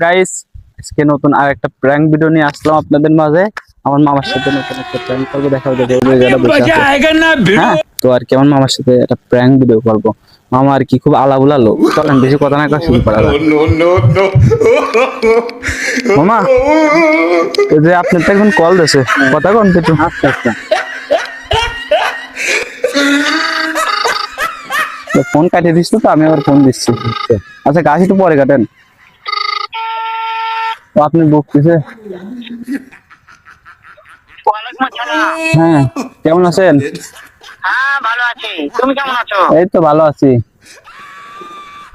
Guys, আজকে নতুন আর একটা প্র্যাঙ্ক ভিডিও নিয়ে আসলাম আপনাদের মাঝে। আমার মামার সাথে নতুন একটা প্র্যাঙ্ক করবো, দেখাবো যে ওই জায়গাটা বসে আছে। হ্যাঁ, তো আর কি আমার মামার সাথে একটা প্র্যাঙ্ক ভিডিও করবো। মামা আর কি খুব আলাবুলা লোক, চলেন বেশি কথা না কয়ে শুরু করা যাক। মামা, এই যে আপনি তো এখন কল দিছে, কথা কোন একটু। আচ্ছা আচ্ছা, ফোন কাটিয়ে দিচ্ছ তো, আমি আবার ফোন দিচ্ছি। আচ্ছা গাছ একটু পরে কাটেন। তো আপনি বকতেছে। হ্যাঁ, কেমন আছেন? হ্যাঁ ভালো আছি, তুমি কেমন আছো? এই তো ভালো আছি।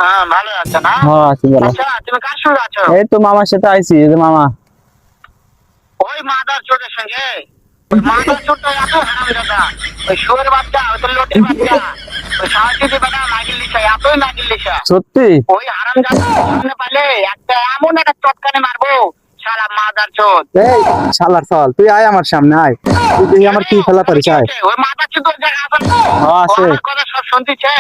হ্যাঁ ভালো আছো না? হ্যাঁ আছি ভালো। আচ্ছা তুমি কার সঙ্গে আছো? এই তো মামার সাথে আইছি, এই যে মামা। ওই মাদার চোরের সঙ্গে? ওই মাদার চোরটা এত হারামজাদা, ওই শুয়োর বাচ্চা, ওই তো লটির বাচ্চা, ওই সাহসীদের বেটা নাগিল লিসা, এতই নাগিল লিসা। সত্যি? ওই হারামজাদা সামনে পালে একটা এমন একটা চটকানে মারবো, শালা মাদার চোর। এই শালার চল, তুই আয় আমার সামনে আয়, তুই দেখি আমার কি ফেলা পারিস আয়। ওই মাদার চোর জায়গা আছে না? হ্যাঁ, আছে। ওর কথা সব শুনতেছে।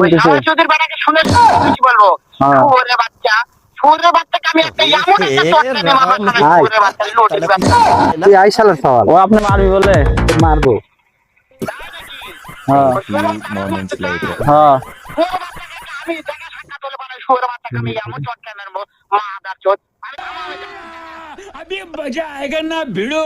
ওই শুনতেছে। সাহসীদের বেটাকে শুনেছো? কি বলবো? হ্যাঁ। শুয়োরের বাচ্চা, শুয়োরের বাচ্চাকে আমি একটা এমন একটা চটকানে মারবো, শালা আয়। শুয়োরের বাচ্চা, লটির বাচ্চা। তুই আয় শালার চল, ও আপনি মারবি বলে? মারবো। হ্যাঁ Moments later. হ্যাঁ। আমি দেখা সাক্ষাৎ হলে পারে শুয়োরের বাচ্চাকে আমি এমন চটকানে মারবো, মাদার চোদ। अभी मजा आएगा ना भिड़ो।